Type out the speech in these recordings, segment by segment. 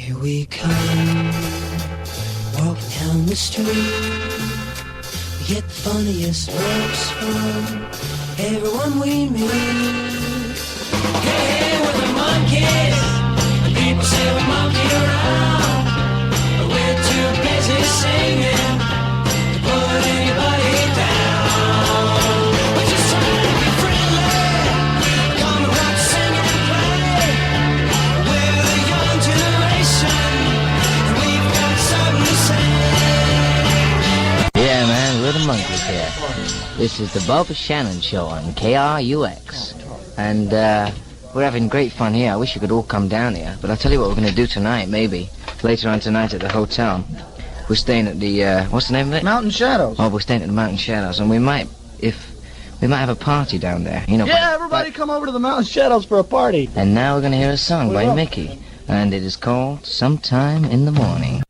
Here we come, walk down the street. We get the funniest looks from everyone we meet. Hey, hey, we're the Monkees, and people say we monkey around, but we're too busy singing to put anybody down. We're just trying to be friendly, come and rock, sing and play. We're the young generation, and we've got something to say. Yeah, man, we're the Monkees here. This is the Bob Shannon Show on KRUX. And, we're having great fun here. I wish you could all come down here. But I'll tell you what we're going to do tonight, maybe. Later on tonight at the hotel. We're staying at the, what's the name of it? Mountain Shadows. Oh, we're staying at the Mountain Shadows. And we might have a party down there. You know. Yeah, everybody come over to the Mountain Shadows for a party. And now we're going to hear a song by Mickey. And it is called Sometime in the Morning.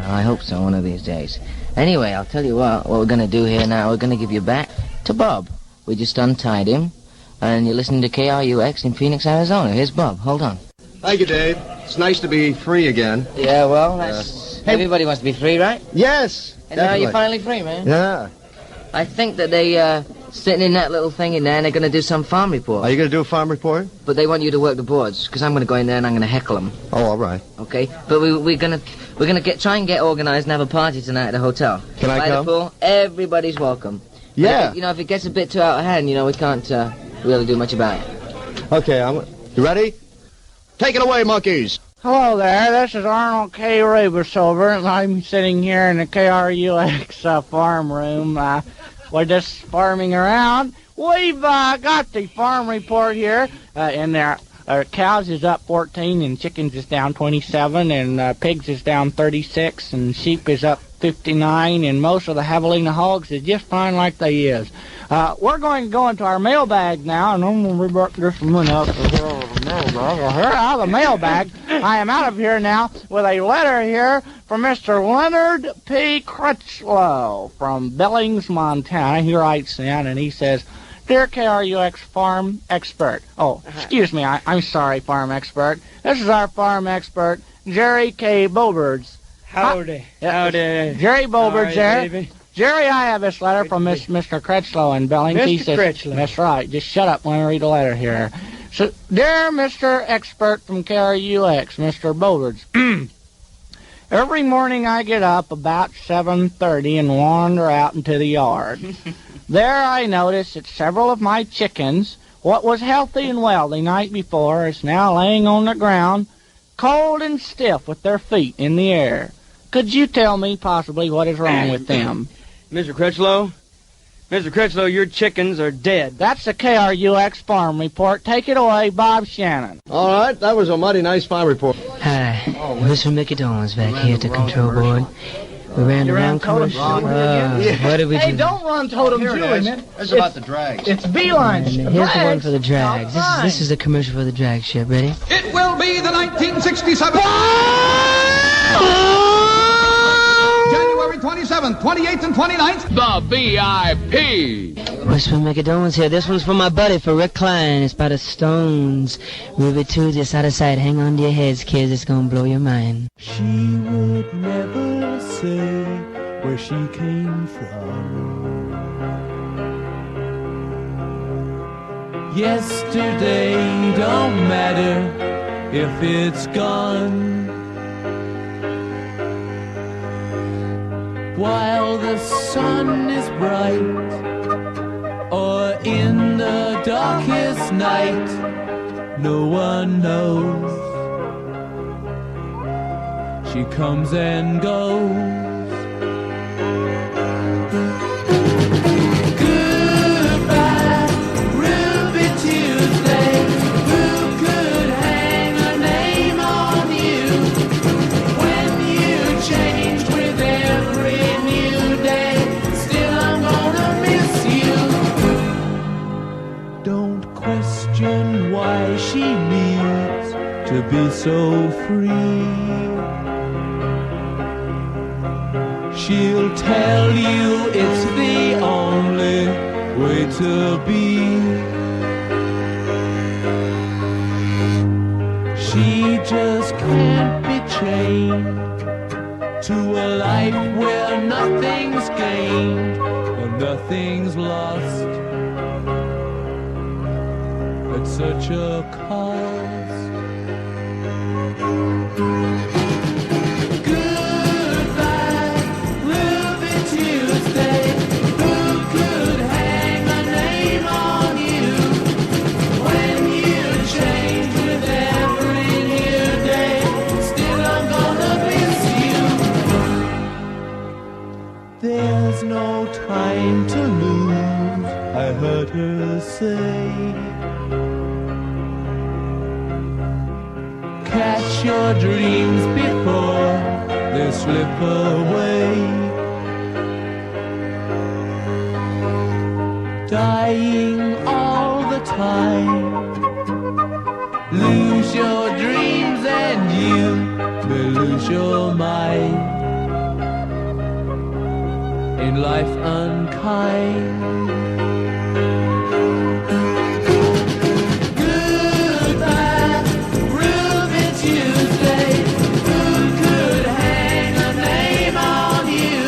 I hope so, one of these days. Anyway, I'll tell you what we're going to do here now. We're going to give you back to Bob. We just untied him, and you're listening to KRUX in Phoenix, Arizona. Here's Bob. Hold on. Thank you, Dave. It's nice to be free again. Yeah, well, that's... everybody wants to be free, right? Yes, and now you're finally free, man. Yeah. I think that they, sitting in that little thing in there, and they're going to do some farm report. Are you going to do a farm report? But they want you to work the boards, because I'm going to go in there and I'm going to heckle them. Oh, all right. Okay? But we're going to try and get organized and have a party tonight at the hotel. Can I come? By the pool, everybody's welcome. Yeah. But if it gets a bit too out of hand, we can't really do much about it. Okay, you ready? Take it away, Monkees. Hello there, this is Arnold K. Rubersilver, and I'm sitting here in the KRUX farm room. We're just farming around. We've got the farm report here, and our cows is up 14, and chickens is down 27, and pigs is down 36, and sheep is up 59, and most of the javelina hogs is just fine like they is. We're going to go into our mailbag now, and I'm going to read this a minute up to the mailbag. Here out of the mailbag. I am out of here now with a letter here from Mr. Leonard P. Crutchlow from Billings, Montana. He writes in, and he says, Dear KRUX farm expert. Oh, excuse me, I'm sorry, farm expert. This is our farm expert, Jerry K. Boberts. Howdy. Howdy. Jerry Boberts there. Jerry, I have this letter from Mr. Critchlow in Billings. He Mr. says, Critchlow. That's right. Just shut up when I read the letter here. So, dear Mr. Expert from KRUX, Mr. Bowards, every morning I get up about 7:30 and wander out into the yard. There I notice that several of my chickens, what was healthy and well the night before, is now laying on the ground, cold and stiff with their feet in the air. Could you tell me possibly what is wrong with them? Mr. Critchlow? Mr. Critchlow, your chickens are dead. That's the KRUX Farm Report. Take it away, Bob Shannon. All right, that was a mighty nice farm report. Hi, Mr. Mickey Dolan's back here at the control board. We ran around commercial. What did we do? Hey, don't run Totem Julie, man. It's about the drags. It's beeline. Here's the one for the drags. This is the commercial for the drag ship. Ready? It will be the 1967 January 27th, 28th, and 29th. The VIP. Whisper McDonald's here. This one's for my buddy, for Rick Klein. It's by the Stones. Ruby Tuesday, out of sight. Hang on to your heads, kids. It's gonna blow your mind. She would never say where she came from. Yesterday don't matter if it's gone. While the sun is bright, or in the darkest night, no one knows. She comes and goes. Goodbye, Ruby Tuesday. Who could hang a name on you when you changed with every new day? Still, I'm gonna miss you. Don't question why she needs to be so free. She'll tell you it's the only way to be. She just can't be chained to a life where nothing's gained or nothing's lost at such a cost. There's no time to lose, I heard her say. Catch your dreams before they slip away. Dying all the time. Lose your dreams and you may lose your mind. In life unkind. Goodbye, Ruby Tuesday. Who could hang a name on you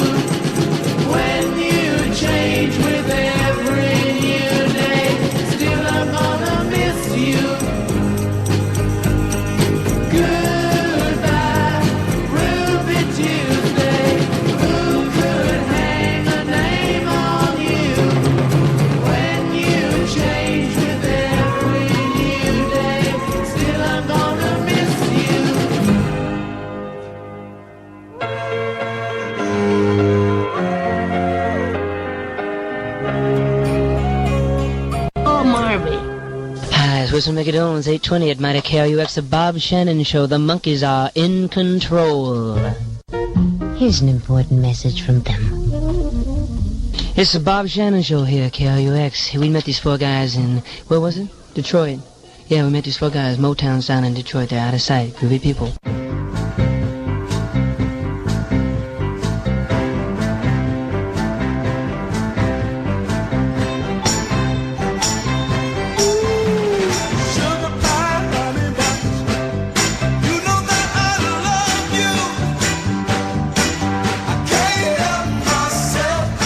when you change with every new day? Still, I'm gonna miss you. Goodbye, Ruby Tuesday. Who could hang a name on you when you change with every new day? Still, I'm gonna miss you. Oh, Marvy. Hi, it's Wilson McDonald's 820 at Mighty KRUX, the Bob Shannon Show. The Monkees are in control. Here's an important message from them. It's the Bob Shannon Show here at KRUX. We met these four guys in, where was it? Detroit. Yeah, we met these four guys, Motown's down in Detroit. They're out of sight. Groovy people. Sugar pie, honey buns. You know that I love you. I can't help myself. I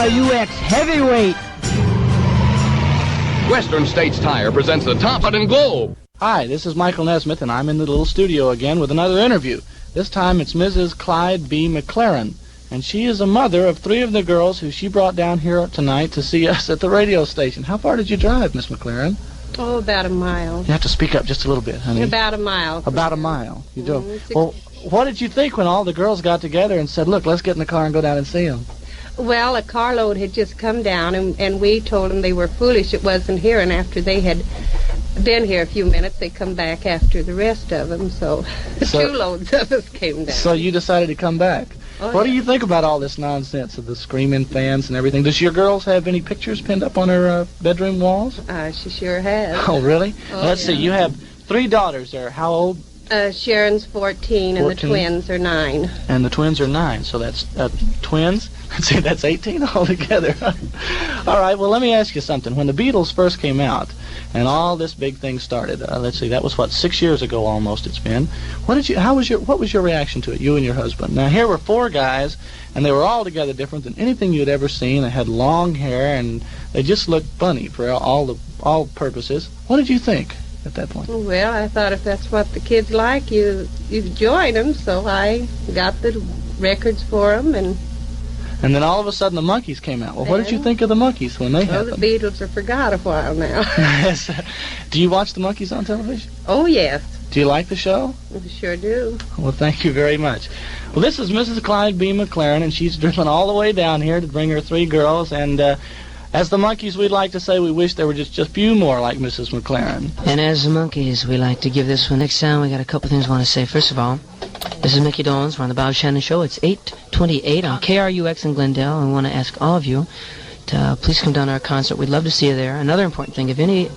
KRUX Heavyweight. Western States Tire presents the Top Button Globe. Hi, this is Michael Nesmith, and I'm in the little studio again with another interview. This time it's Mrs. Clyde B. McLaren, and she is a mother of 3 of the girls who she brought down here tonight to see us at the radio station. How far did you drive, Miss McLaren? Oh, about a mile. You have to speak up just a little bit, honey. About a mile. About a mile. You do. Well, what did you think when all the girls got together and said, look, let's get in the car and go down and see them? Well, a carload had just come down, and we told them they were foolish it wasn't here, and after they had been here a few minutes, they come back after the rest of them, so 2 loads of us came down. So you decided to come back. Oh, what do you think about all this nonsense of the screaming fans and everything? Does your girls have any pictures pinned up on her bedroom walls? She sure has. Oh, really? Oh, Let's see. You have 3 daughters there. How old? Sharon's 14, and the twins are 9. And the twins are 9, so that's twins? Let's see, that's 18 altogether. All right, well, let me ask you something. When the Beatles first came out and all this big thing started, let's see, that was, 6 years ago almost it's been. What was your reaction to it, you and your husband? Now, here were 4 guys, and they were all together different than anything you'd ever seen. They had long hair, and they just looked funny for all purposes. What did you think at that point? Well, I thought if that's what the kids like, you join them, so I got the records for them, and then all of a sudden the Monkees came out. Well, what did you think of the Monkees when they happened? Oh, the Beatles are forgot a while now. Yes. Do you watch the Monkees on television? Oh, yes. Do you like the show? I sure do. Well, thank you very much. Well, this is Mrs. Clyde B. McLaren, and she's driven all the way down here to bring her 3 girls, and as the Monkees, we'd like to say we wish there were just a few more like Mrs. McLaren. And as the Monkees, we like to give this one. Next sound, we got a couple things we want to say. First of all, this is Mickey Dolenz. We're on the Bob Shannon Show. It's 8:28 on KRUX in Glendale. And we want to ask all of you to please come down to our concert. We'd love to see you there. Another important thing, if any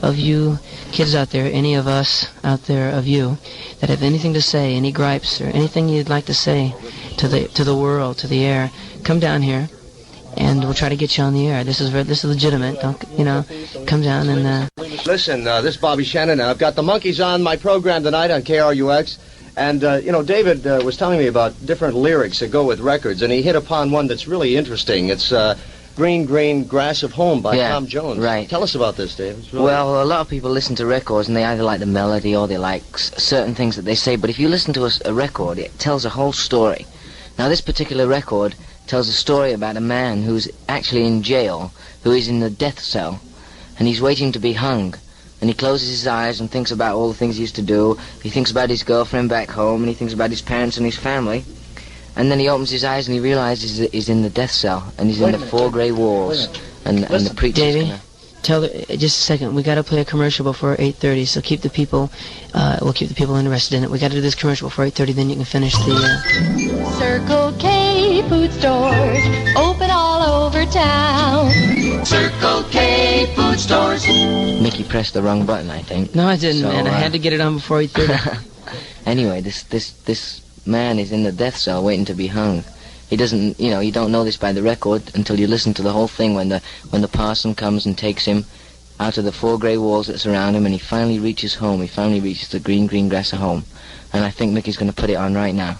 of you kids out there, any of us out there of you that have anything to say, any gripes or anything you'd like to say to the world, to the air, come down here. And we'll try to get you on the air. This is legitimate. Don't, come down and... Listen, this is Bobby Shannon, and I've got the Monkees on my program tonight on KRUX. And, David was telling me about different lyrics that go with records, and he hit upon one that's really interesting. It's Green, Green Grass of Home by Tom Jones. Right. Tell us about this, Dave. Well, a lot of people listen to records, and they either like the melody or they like certain things that they say. But if you listen to a record, it tells a whole story. Now, this particular record tells a story about a man who's actually in jail, who is in the death cell, and he's waiting to be hung. And he closes his eyes and thinks about all the things he used to do. He thinks about his girlfriend back home, and he thinks about his parents and his family. And then he opens his eyes and he realizes that he's in the death cell, and he's in the 4 grey walls. And the preacher's Davey, just a second. We got to play a commercial before 8:30, so keep the people. We'll keep the people interested in it. We got to do this commercial before 8:30, then you can finish the. Circle K food stores open all over town. Circle K food stores. Mickey pressed the wrong button, I think. No, I didn't, so, man. I had to get it on before 8:30. Anyway, this man is in the death cell waiting to be hung. He doesn't, you don't know this by the record until you listen to the whole thing when the parson comes and takes him out of the 4 grey walls that surround him, and he finally reaches home. He finally reaches the green, green grass of home. And I think Mickey's going to put it on right now.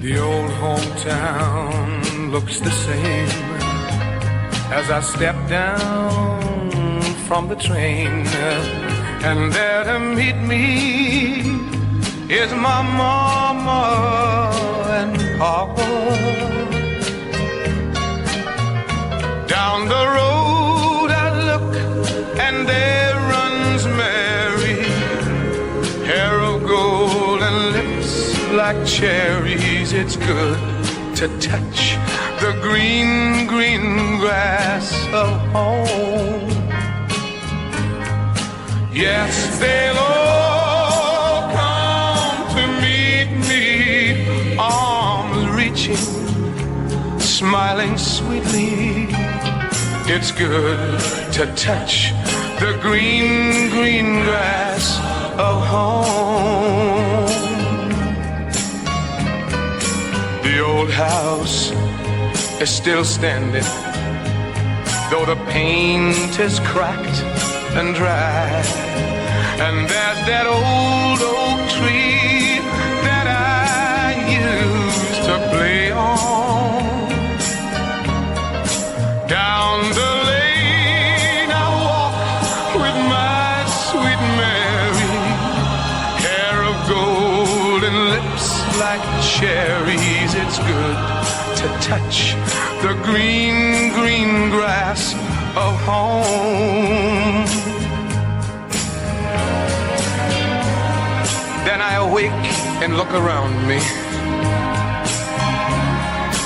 The old hometown looks the same as I step down from the train, and there to meet me is my mama and papa. Down the road I look, and there runs Mary, hair of gold and lips like cherries. It's good to touch the green, green grass of home. Yes, they'll all come to meet me, arms reaching, smiling sweetly. It's good to touch the green, green grass of home. The old house is still standing, though the paint is cracked and dry. And there's that old oak tree that I used to play on. Down the lane I walk with my sweet Mary, hair of gold and lips like cherries. It's good to touch the green, green grass of home. Then I awake and look around me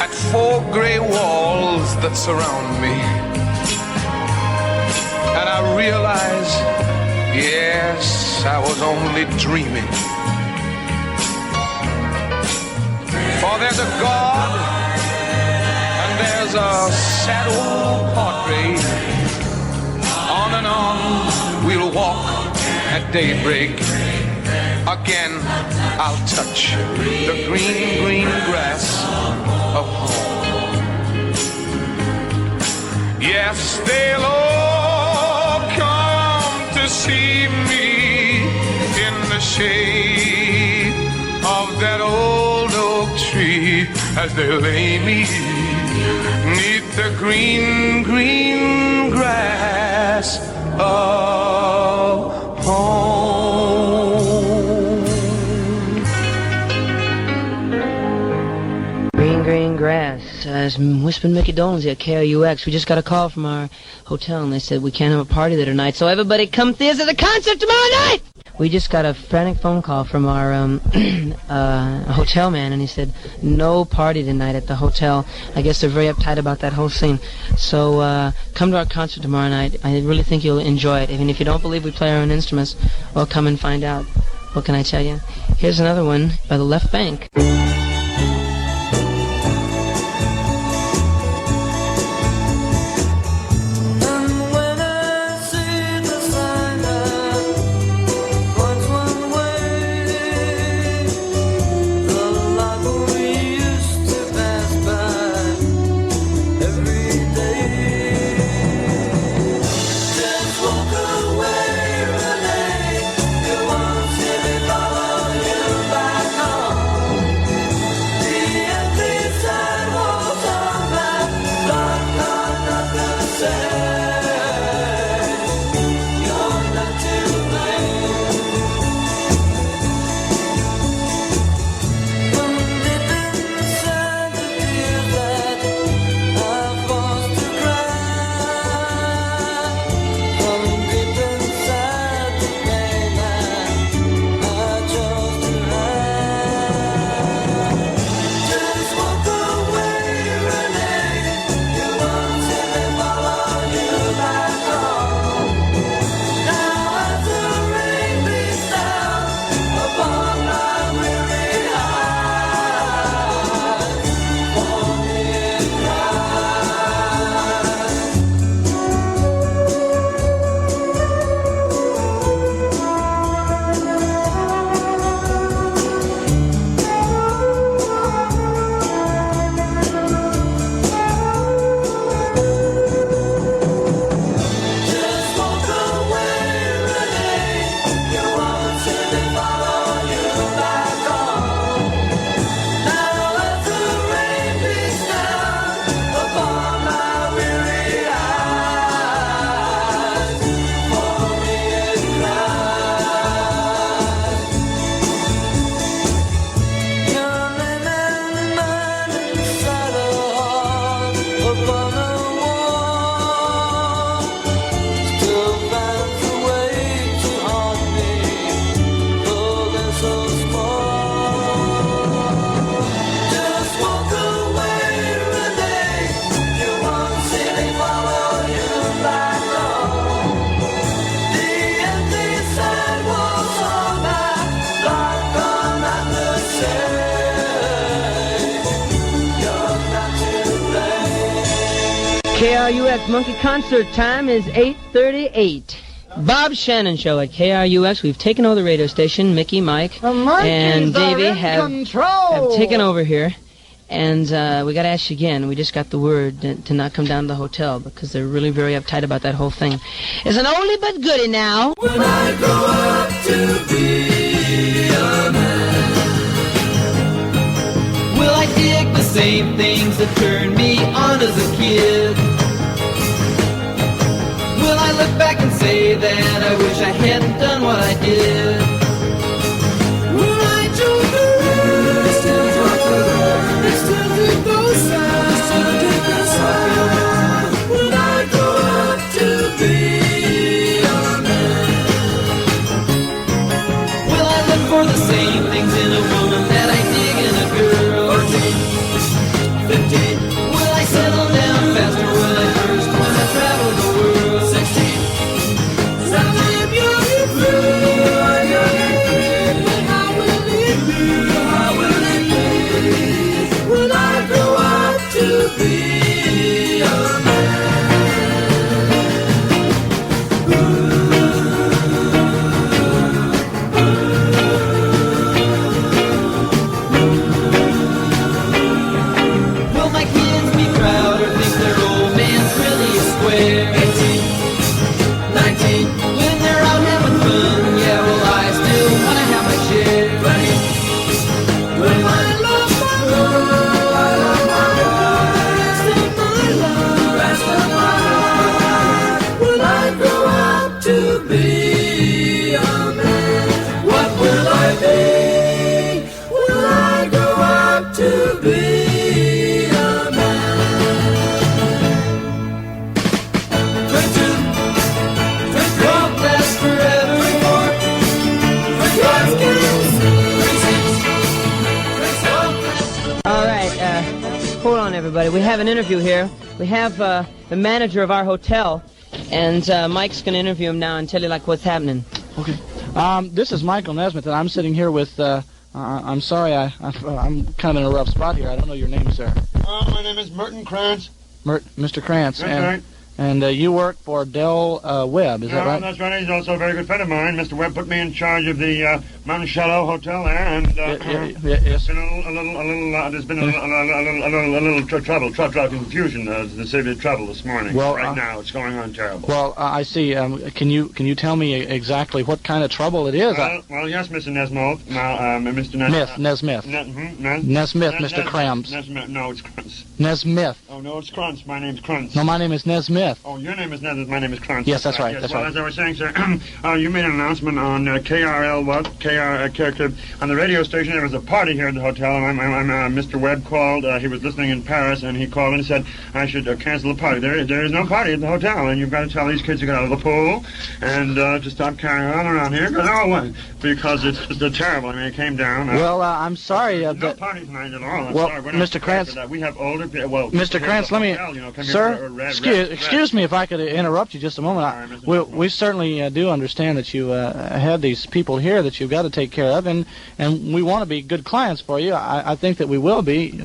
at 4 gray walls that surround me, and I realize, yes, I was only dreaming. For there's a God and there's a sad old portrait. On and on we'll walk at daybreak. Again I'll touch the green, green grass of home. Yes, they'll all come to see me in the shade of that old oak tree as they lay me 'neath the green, green grass of home. Green, green grass. It's Whispering Mickey Dolan's here at KRUX. We just got a call from our hotel, and they said we can't have a party there tonight, so everybody come see us at the concert tomorrow night! We just got a frantic phone call from our hotel man, and he said no party tonight at the hotel. I guess they're very uptight about that whole scene. So come to our concert tomorrow night. I really think you'll enjoy it. Even if you don't believe we play our own instruments, well, come and find out. What can I tell you? Here's another one by the Left Bank. KRUX Monkey Concert time is 8:38. Bob Shannon Show at KRUX. We've taken over the radio station. Mickey, Mike, and Davey have taken over here. And we got to ask you again. We just got the word to not come down to the hotel because they're really very uptight about that whole thing. It's an oldie but goodie now. When I grow up to be a man, will I dig the same things that turned me on as a kid? Will I look back and say that I wish I hadn't done what I did? Will I join the rest? Still talk the rest? And still dig those sounds? Still dig the sounds? Will I grow up to be a man? Will I look for the same things in a woman that I dig in a girl? 14, 15. Will I settle down faster? Will I first when I travel the world? 16, 17. Young and free, young and free. But how will it be? How will it be? Will I grow up to be a man? Will my kids be proud or think their old man's really a square? 18, 19. When they're out having fun, yeah, will I still wanna have my share? 20. Will I love my world? I love my world. Rest of my life. Rest of my life. Will I grow up to be a man? What will I be? Will I grow up to be a man? 22, 23, won't last forever. 24, 25, 26, 27. All right, hold on, everybody. We have an interview here. We have the manager of our hotel, and Mike's going to interview him now and tell you like what's happening. Okay. This is Michael Nesmith, and I'm sitting here with. I'm sorry, I'm kind of in a rough spot here. I don't know your name, sir. My name is Merton Krantz. Mr. Krantz. That's and, right. And you work for Del Webb, is that right? That's right. He's also a very good friend of mine. Mr. Webb put me in charge of the Monticello Hotel there, and yes. there's been a little trouble, confusion. The city of trouble this morning. Well, right now, it's going on terrible. Well, I see. Can you tell me exactly what kind of trouble it is? Well, yes, Mr. Nesmith. Mr. Nesmith. Nesmith, Mr. Krantz. Nesmith. No, it's Krantz. Nesmith. Oh, no, it's Krantz. My name's Krantz. No, my name is Nesmith. Oh, your name is Nesmith. My name is Krantz. Yes, that's right. Yes. That's well, right. as I was saying, sir, you made an announcement on KRL, on the radio station. There was a party here at the hotel, and Mr. Webb called. He was listening in Paris, and he called and said I should cancel the party. There is no party at the hotel, and you've got to tell these kids to get out of the pool and to stop carrying on around here. Because it's just terrible. I mean, it came down. Well, I'm sorry. No party tonight at all. I'm well, sorry. We're Mr. Krantz, we have older people. Well, Mr. Krantz, let me, sir, excuse me if I could interrupt you just a moment. We certainly do understand that you have these people here that you've got to take care of, and we want to be good clients for you. I think that we will be.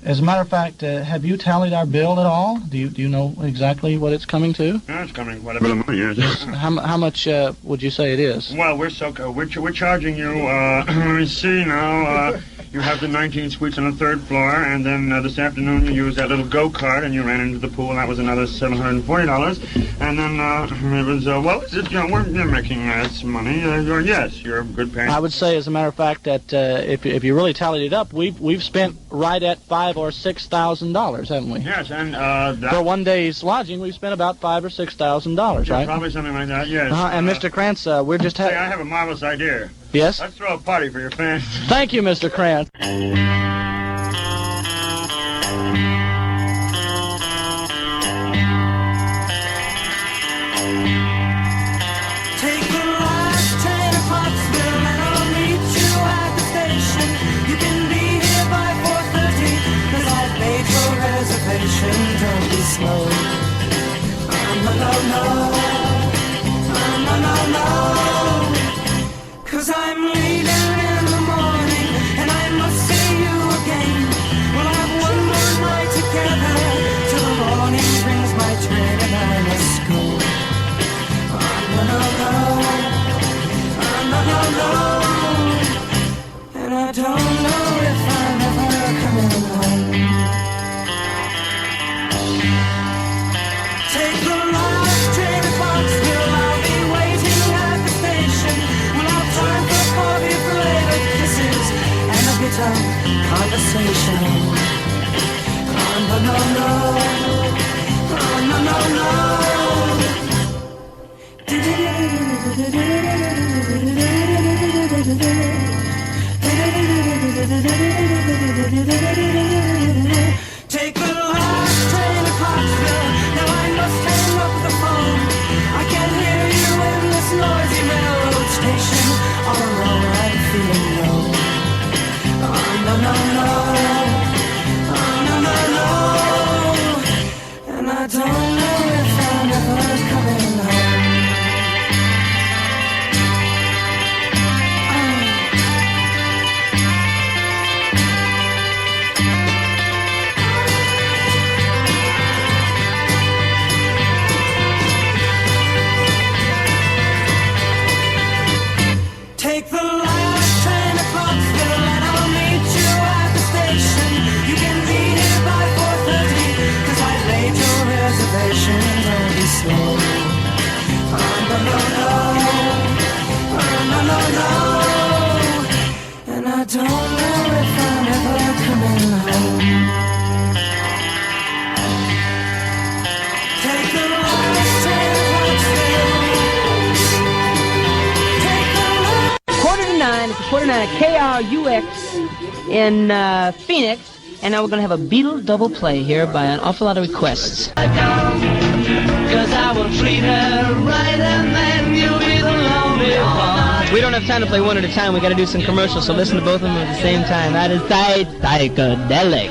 As a matter of fact, have you tallied our bill at all? Do you know exactly what it's coming to? Yeah, it's coming whatever the money is. How much would you say it is? Well, we're charging you. Let me see now. You have the 19 suites on the third floor, and then this afternoon you used that little go-kart and you ran into the pool, and that was another $740. And then it was we're making some money. Yes, you're a good parent. I would say, as a matter of fact, that if you really tallied it up, we've spent right at $5,000 or $6,000, haven't we? Yes, and for one day's lodging, we've spent about $5,000 or $6,000, right? Probably something like that. Yes. And Mr. Krantz, we're just I have a marvelous idea. Yes? Let's throw a party for your fans. Thank you, Mr. Krantz. Take the last train to Pottsville and I'll meet you at the station. You can be here by 4:30 'cause I've made your reservation. Don't be slow. No. 'Cause I'm leaving in the morning and I must see you again. We'll have one more night together till the morning brings my train and I must go. No. And I don't know if I'm Take the last train to Clarksville. Now I must hang up the phone. I can hear you in this noisy railroad station. All alone I'm feeling low. Oh no no no. Oh no no no. And I don't know if I'm ever coming home. Take the last train to Clarksville and I'll meet you at the station. You can be here by 4:30, 'cause I laid your reservation. Don't be slow. Oh no no no. Oh no no no. And I don't know if I'm ever coming home. Take the last train to Clarksville. Quarter to 9. It's a quarter to 9 at KRUX in Phoenix. And now we're going to have a Beatle double play here by an awful lot of requests. 'Cause I will treat her right and then you'll be the lonely one. We don't have time to play one at a time. We got to do some commercials, so listen to both of them at the same time. That is psychedelic.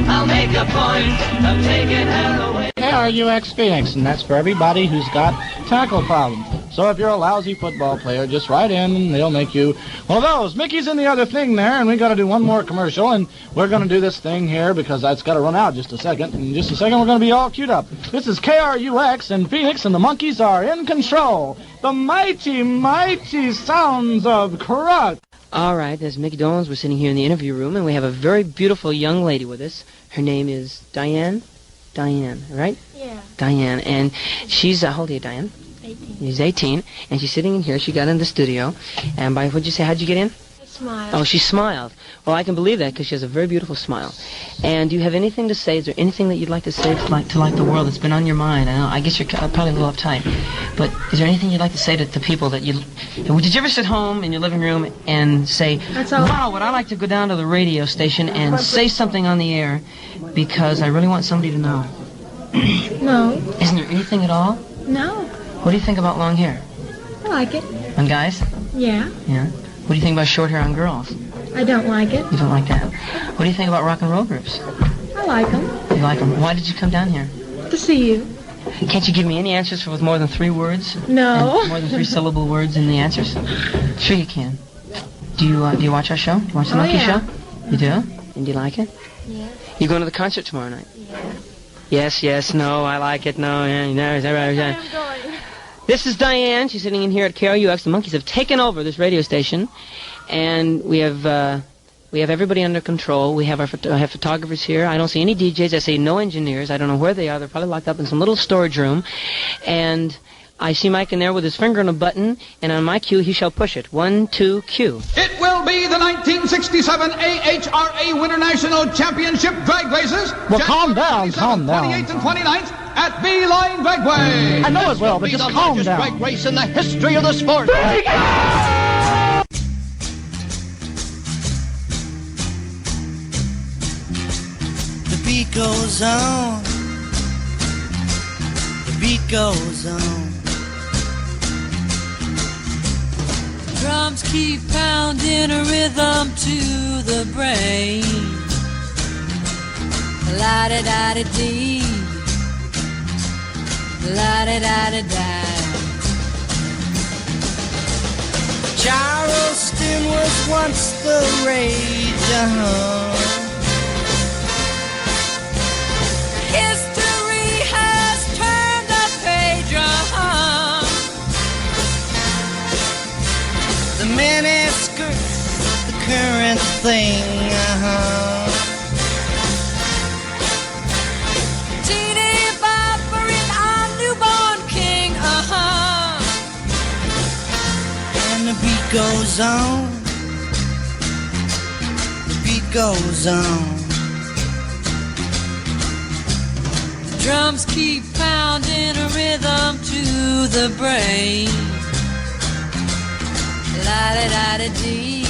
I'll make a point of taking her away. KRUX Phoenix, and that's for everybody who's got tackle problems. So if you're a lousy football player, just write in and they'll make you one of those. Mickey's in the other thing there, and we got to do one more commercial, and we're going to do this thing here because it's got to run out just a second. In just a second, we're going to be all queued up. This is KRUX in Phoenix, and the Monkees are in control. The mighty, mighty sounds of KRUX. All right, there's Mickey Dolenz. We're sitting here in the interview room, and we have a very beautiful young lady with us. Her name is Diane. Diane, right? Yeah. Diane, and she's, how old are you, Diane? 18. She's 18, and she's sitting in here. She got in the studio, and by, what'd you say, how'd you get in? I smiled. Oh, she smiled. Well, I can believe that because she has a very beautiful smile. And do you have anything to say? Is there anything that you'd like to say to like the world that's been on your mind? I know, I guess you're probably a little uptight, but is there anything you'd like to say to people that you... Did you ever sit home in your living room and say, wow, would I like to go down to the radio station and say something on the air because I really want somebody to know? No. Isn't there anything at all? No. What do you think about long hair? I like it. On guys? Yeah. Yeah. What do you think about short hair on girls? I don't like it. You don't like that. What do you think about rock and roll groups? I like them. You like them. Why did you come down here? To see you. Can't you give me any answers with more than 3 words? No. And more than 3 syllable words in the answers? Sure you can. Do you watch our show? Do you watch the Monkey yeah. Show? You do? And do you like it? Yeah. You going to the concert tomorrow night? Yeah. Yes, yes, no, I like it, no, yeah. This is Diane. She's sitting in here at KRUX. The Monkees have taken over this radio station, and we have everybody under control. We have have photographers here. I don't see any DJs. I see no engineers. I don't know where they are. They're probably locked up in some little storage room, and I see Mike in there with his finger on a button, and on my cue, he shall push it. 1, 2, cue. It will be the 1967 AHRA Winter National Championship Drag Races. Well, calm down, calm down. 28th and 29th at V-Line Dragway. I know it will, but just calm down. Drag race in the history of the sport. The beat goes on. The beat goes on. Drums keep pounding a rhythm to the brain. La-da-da-da-dee. La-da-da-da-da. Charleston was once the rage, History has turned the page, The miniskirt's the current thing, Teeny bopper is our newborn king, And the beat goes on. The beat goes on. Drums keep pounding a rhythm to the brain. La-da-da-da-dee,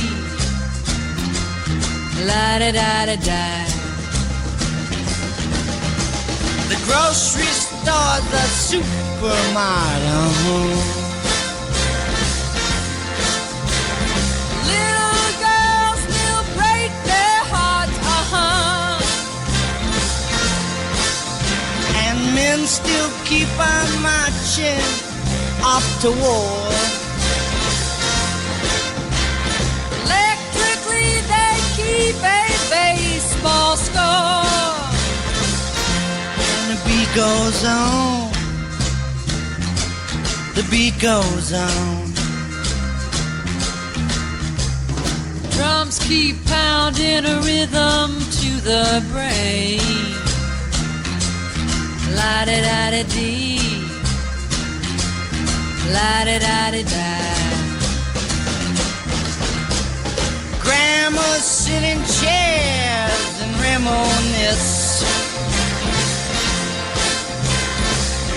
la-da-da-da-da. The grocery store, the supermarket. Little girls still break their hearts, And men still keep on marching off to war. Electrically they keep a baseball score. And the beat goes on. The beat goes on. Drums keep pounding a rhythm to the brain. La-da-da-da-dee, la-da-da-da-da. Grandmas sit in chairs and reminisce.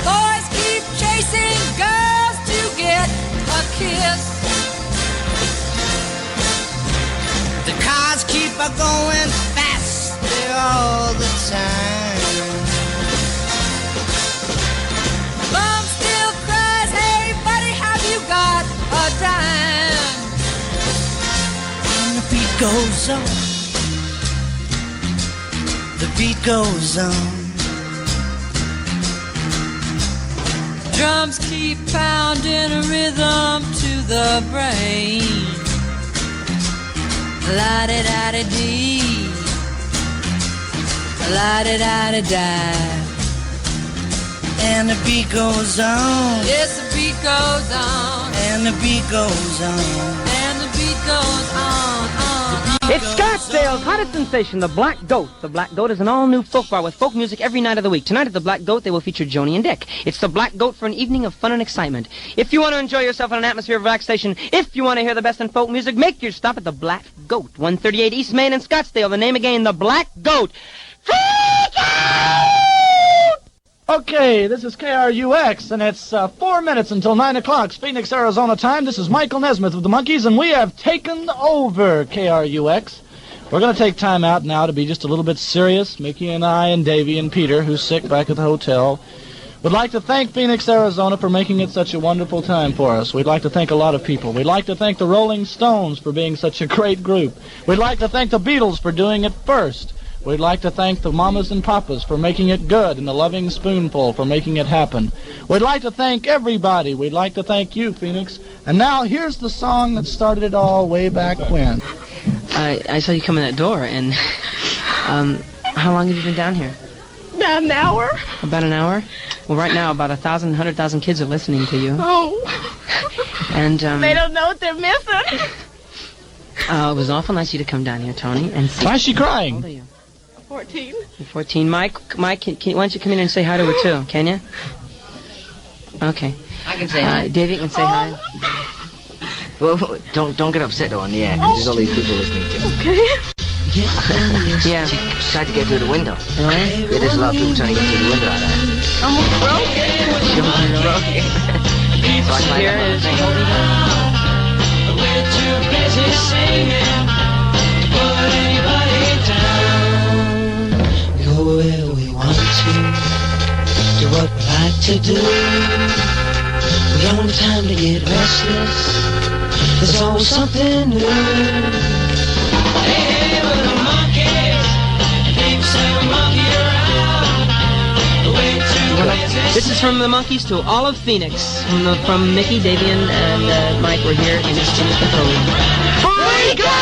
Boys keep chasing girls to get a kiss. The cars keep a going faster all the time. Mom still cries, hey buddy, have you got a dime? And the beat goes on. The beat goes on. Drums keep pounding a rhythm to the brain. La-da-da-da-dee, la-da-da-da-da. And the beat goes on. Yes, the beat goes on. And the beat goes on. And the beat goes on. It's Scottsdale's hottest sensation, the Black Goat. The Black Goat is an all-new folk bar with folk music every night of the week. Tonight at the Black Goat, they will feature Joni and Dick. It's the Black Goat for an evening of fun and excitement. If you want to enjoy yourself in an atmosphere of relaxation, if you want to hear the best in folk music, make your stop at the Black Goat, 138 East Main in Scottsdale. The name again, the Black Goat. Freak out! Okay, this is KRUX, and it's 4 minutes until 9 o'clock, Phoenix, Arizona time. This is Michael Nesmith of the Monkees, and we have taken over KRUX. We're going to take time out now to be just a little bit serious. Mickey and I and Davey and Peter, who's sick back at the hotel, would like to thank Phoenix, Arizona for making it such a wonderful time for us. We'd like to thank a lot of people. We'd like to thank the Rolling Stones for being such a great group. We'd like to thank the Beatles for doing it first. We'd like to thank the mamas and papas for making it good and the Loving Spoonful for making it happen. We'd like to thank everybody. We'd like to thank you, Phoenix. And now here's the song that started it all way back when. I saw you come in that door, and how long have you been down here? About an hour. About an hour? Well, right now, about 100,000 kids are listening to you. Oh. And They don't know what they're missing. it was awful nice of you to come down here, Tony. And see. Why is she crying? How old are you? 14. You're 14. Mike, why don't you come in and say hi to her too? Can you? Okay. I can say hi. Davey can say hi. Well, don't get upset though on the air, because there's all these people listening to you. Okay. Yeah. She tried to get through the window. Really? Yeah, there's a lot of people trying to get through the window out there. Almost broke. She almost broke it. So I Here is holding on. We're too busy singing, put anybody down. Go where we want to, do what we like to do. We don't have time to get restless, there's always something new. Hey, we're the Monkees, keep saying monkey around. We're too busy. This is from the Monkees to all of Phoenix. From Mickey, Davey, and Mike. We're here in the control room. Freak out!